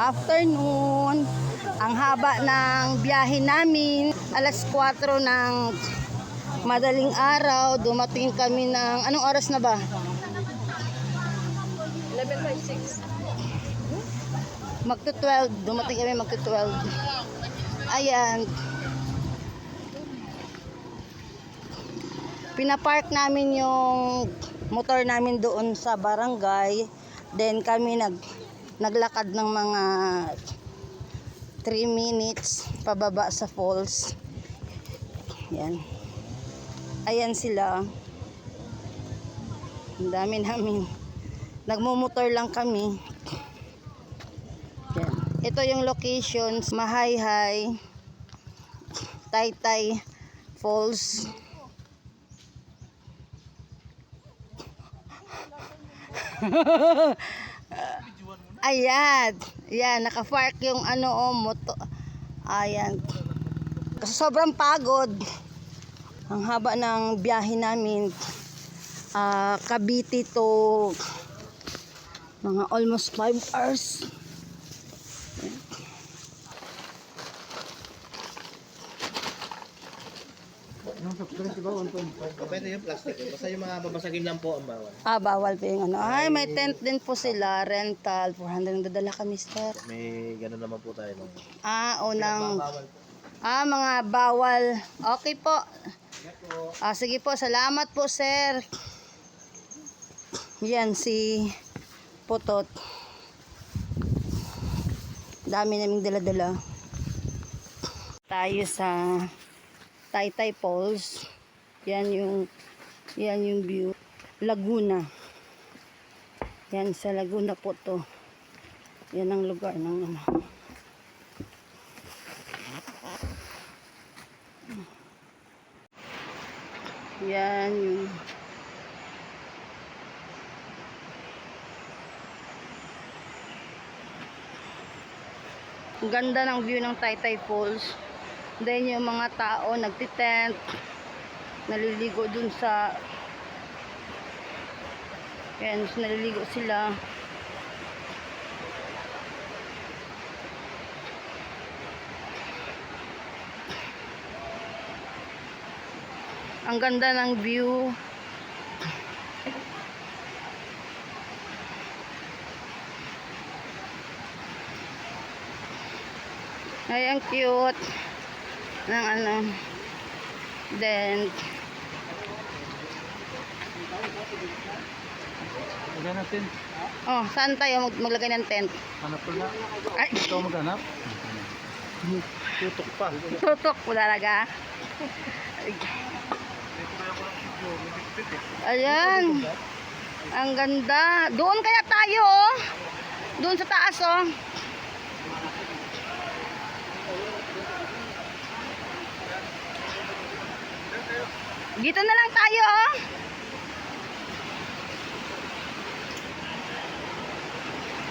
afternoon. Ang haba ng biyahe namin. Alas 4 ng madaling araw. Dumating kami ng... Anong oras na ba? 11:56. Magto-12. Dumating kami magto-12. Ayan. Pinapark namin yung motor namin doon sa barangay. Then kami naglakad ng mga 3 minutes pababa sa falls. Yan. Ayan sila. Ang dami namin. Nagmumotor lang kami. Yan. Ito yung locations. Mahayhay, Taytay Falls. Ayan. Ayan, naka-park yung moto. Ayan. Kasi sobrang pagod. Ang haba ng biyahe namin. Cavite to mga almost 5 hours. Pwede yung plastic. Basta yung mga babasagin lang po ang bawal. Bawal pa yung Ay, may tent din po sila. Rental. 400 ang dadala kami, sir. May gano'n naman po tayo. Unang... mga bawal. Okay po. Sige po. Salamat po, sir. Yan, si Putot. Dami naming dala-dala. Tayo sa Taytay Falls. Yan yung view. Laguna. Yan sa Laguna po to. Yan ang lugar ng Yan yung ang ganda ng view ng Taytay Falls. Then yung mga tao nagtitent, naliligo dun sa naliligo sila. Ang ganda ng view. Ay, ang cute ng then Maghanap natin. saan tayo maglagay ng tent? Hanap ko na. Ay, Ikaw maghanap. Tutok pa. tutok po talaga. Ayan. Ang ganda. Doon kaya tayo, Doon sa taas, Dito na lang tayo,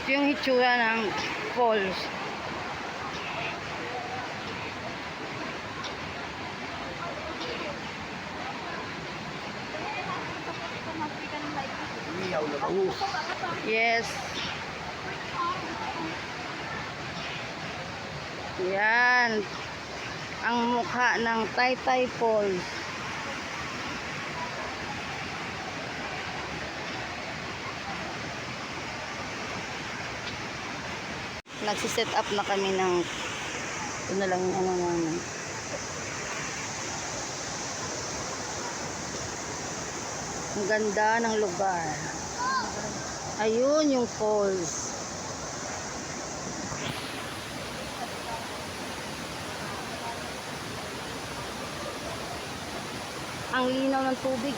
Ito yung hitsura ng falls. Yes. Yan. Ang mukha ng Taytay Falls. Nagsiset up na kami ng ito na lang yung namin. Ang ganda ng lugar. Ayun yung falls. Ang linaw ng tubig,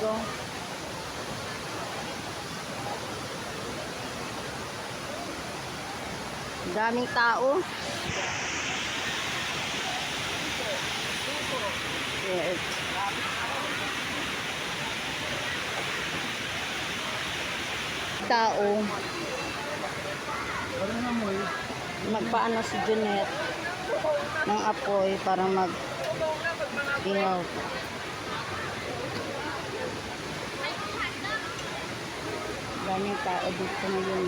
Daming tao. Yes. Tao. Magpaano si Junet ng apoy para mag-ingaw. Daming tao dito ngayon.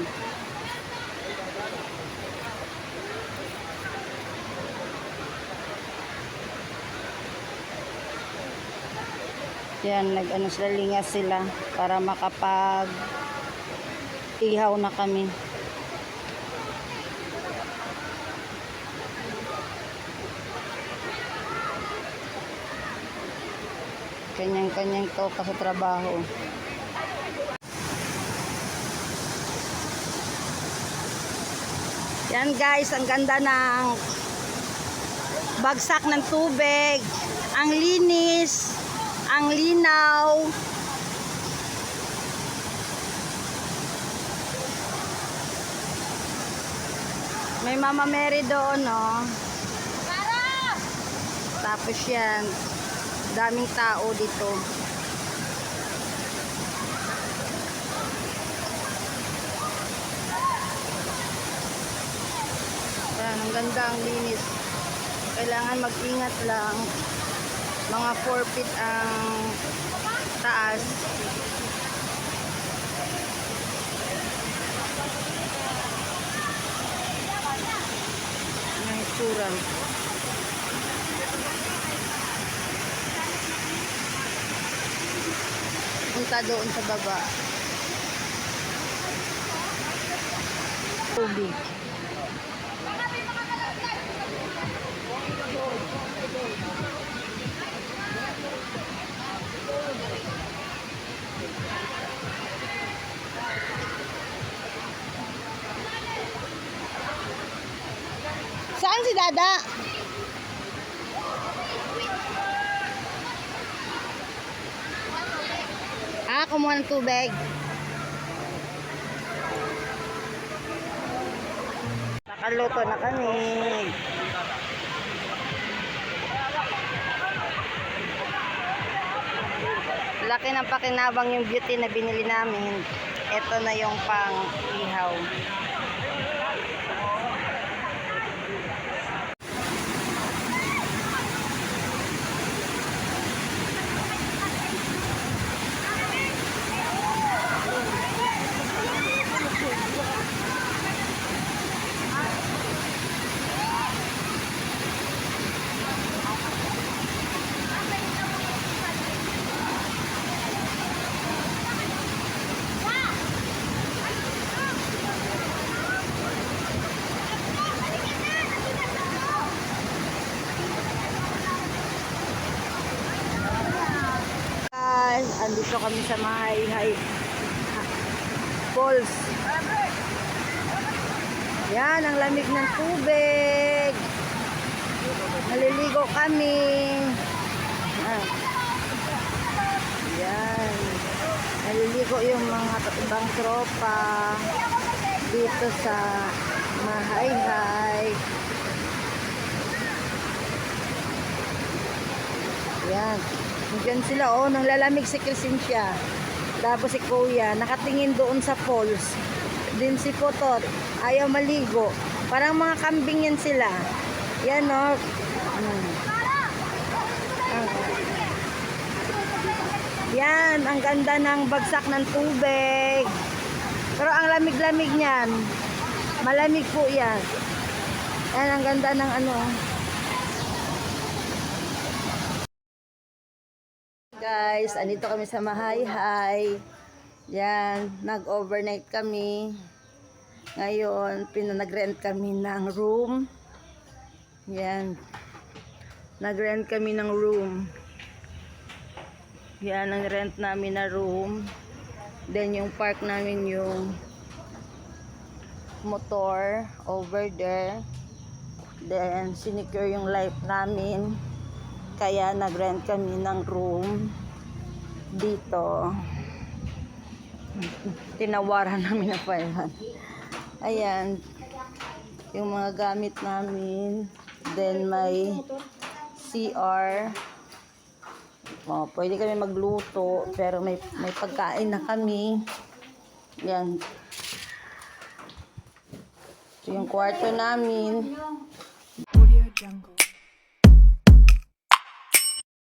Yan, nag-ano sila, lingas sila para makapag ihaw na kami. Kanyang-kanyang toka sa trabaho. Yan guys, ang ganda ng bagsak ng tubig. Ang linis, ang linaw. May Mama Mary doon, no? Tapos yan, daming tao dito. Yan, ang ganda, ang linis. Kailangan mag-ingat lang. Mga 4 feet ang taas. Ang itsura. Punta doon sa baba. Tubig. Saan si Dada? Kumuha ng tubig. Nakaluto na kami. Laki ng pakinabang yung beauty na binili namin. Ito na yung pang ihaw. Andito kami sa Mahay Falls. Yan, ang lamig ng tubig. Naliligo kami. Yan. Naliligo yung mga ibang tropa dito sa Mahay. Yan. Diyan sila, oh, nang lalamig si Crescencia. Tapos si Kuya, nakatingin doon sa falls. Din si Potot, ayaw maligo. Parang mga kambing yan sila. Yan, oh. Yan, ang ganda ng bagsak ng tubig. Pero ang lamig-lamig niyan. Malamig po yan. Yan, ang ganda ng ano. Guys, andito kami sa Mahay. Yan, nag-overnight kami. Ngayon, nag-rent kami ng room. Yan. Nag-rent kami ng room. Yan, ang rent namin na room. Then, yung park namin yung motor over there. Then, sinecure yung life namin. Kaya nag-rent kami ng room dito. Tinawaran namin na 500. Ayan. Yung mga gamit namin. Then may CR. Oh, pwede kami magluto. Pero may pagkain na kami. Yan. Ito yung kwarto namin.